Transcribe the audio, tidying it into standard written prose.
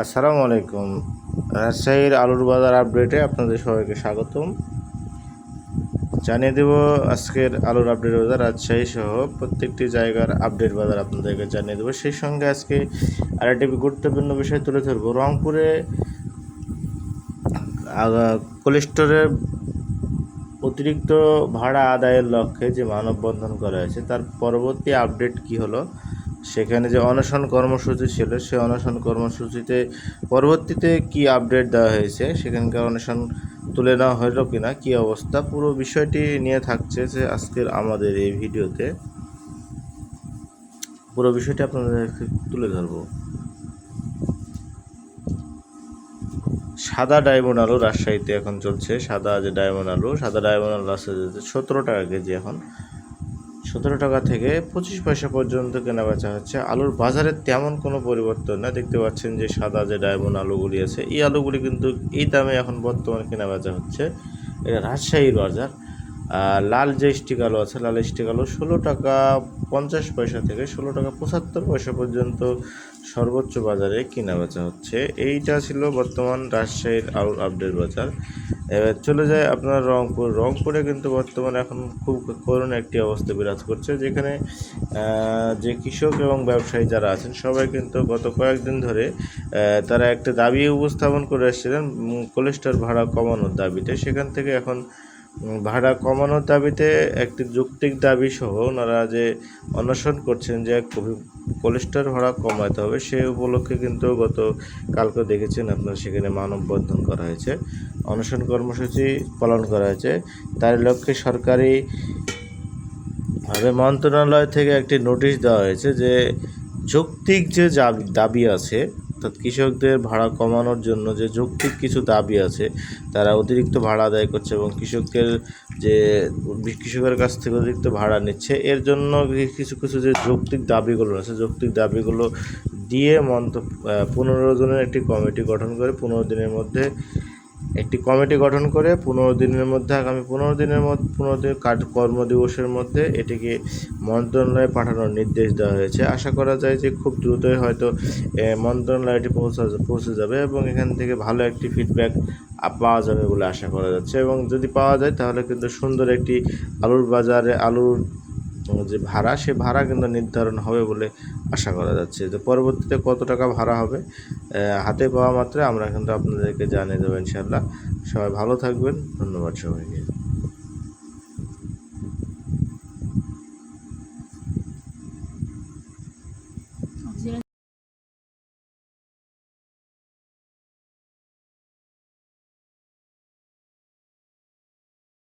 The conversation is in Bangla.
আসসালামু আলাইকুম। রাজশাহীর আলুর বাজার আপডেটে আপনাদের সবাইকে স্বাগতম। জানিয়ে দেব আজকের আলুর আপডেট বাজার রাজশাহী সহ প্রত্যেকটি জায়গার আপডেট বাজার আপনাদেরকে জানিয়ে দেবো। সেই সঙ্গে আজকে আরেকটি গুরুত্বপূর্ণ বিষয় তুলে ধরবো। রংপুরে কোল্ড স্টোরের অতিরিক্ত ভাড়া আদায়ের লক্ষ্যে যে মানববন্ধন করা হয়েছে তার পরবর্তী আপডেট কি হলো, সেখানে যে অনশন কর্মসূচি ছিল সেই অনশন কর্মসূচিতে পরবর্তীতে কি আপডেট দেওয়া হয়েছে, সেখানকার অনশন তুলে নেওয়া হলো কিনা, কি অবস্থা, পুরো বিষয়টি নিয়ে থাকছে যে আজকের আমাদের এই ভিডিওতে পুরো বিষয়টি আপনাদেরকে তুলে ধরবো। সাদা ডায়মন্ড আলু রাজশাহীতে এখন চলছে। সাদা ডায়মন্ড আলু আছে 17 টাকা কেজি। এখন 17 টাকা থেকে 25 পয়সা পর্যন্ত কেনা বেচা হচ্ছে। আলুর বাজারে তেমন কোনো পরিবর্তন না। দেখতে পাচ্ছেন যে সাদা যে ডায়মন্ড আলুগুলি আছে, এই আলুগুলি কিন্তু এই দামে এখন বর্তমানে কেনা বেচা হচ্ছে। এটা রাজশাহীর বাজার। লাল যে স্টিক আলু আছে, লাল স্টিক আলু 16 টাকা 50 পয়সা থেকে 16 টাকা 75 পয়সা পর্যন্ত সর্বোচ্চ বাজারে কেনা বেচা হচ্ছে। এইটা ছিল বর্তমান রাজশাহীর আলুর আপডেট বাজার। এবার চলে যায় আপনার রংপুরে কিন্তু বর্তমানে এখন খুব করুণ একটি অবস্থা বিরাজ করছে, যেখানে যে কৃষক এবং ব্যবসায়ী যারা আছেন সবাই কিন্তু গত কয়েকদিন ধরে তারা একটা দাবি উপস্থাপন করে এসেছিলেন কোল্ড স্টোর ভাড়া কমানোর দাবিতে। সেখান থেকে এখন ভাড়া কমানোর দাবিতে একটি যৌক্তিক দাবি সহ ওনারা যে অনশন করছেন যে কোল্ড স্টোর ভাড়া কমাতে হবে, সেই উপলক্ষে কিন্তু কালকে দেখেছেন আপনারা সেখানে মানববন্ধন করা হয়েছে, অনশন কর্মসূচি পালন করা হয়েছে। তার লক্ষ্যে সরকারিভাবে মন্ত্রণালয় থেকে একটি নোটিশ দেওয়া হয়েছে যে যৌক্তিক যে দাবি আছে, অর্থাৎ কৃষকদের ভাড়া কমানোর জন্য যে যৌক্তিক কিছু দাবি আছে, তারা অতিরিক্ত ভাড়া আদায় করছে এবং কৃষকের কাছ থেকে অতিরিক্ত ভাড়া নিচ্ছে। এর জন্য কিছু কিছু যে যৌক্তিক দাবিগুলো আছে, যৌক্তিক দাবিগুলো দিয়ে 15 জনের একটি কমিটি গঠন করে 15 দিনের মধ্যে আগামী 15 দিন কর্মদিবসের মধ্যে এটিকে মন্ত্রণালয়ে পাঠানোর নির্দেশ দেওয়া হয়েছে। আশা করা যায় যে খুব দ্রুতই হয়তো মন্ত্রণালয়ে এটি পৌঁছে যাবে এবং এখান থেকে ভালো একটি ফিডব্যাক পাওয়া যাবে বলে আশা করা যাচ্ছে। এবং যদি পাওয়া যায় তাহলে কিন্তু সুন্দর একটি আলুর যে ভাড়া, সে ভাড়া কিন্তু নির্ধারণ হবে বলে আশা করা যাচ্ছে। তো পরবর্তীতে কত টাকা ভাড়া হবে হাতে পাওয়া মাত্র আমরা কিন্তু আপনাদেরকে জানিয়ে দেবো ইনশাআল্লাহ। সবাই ভালো থাকবেন, ধন্যবাদ সবাইকে।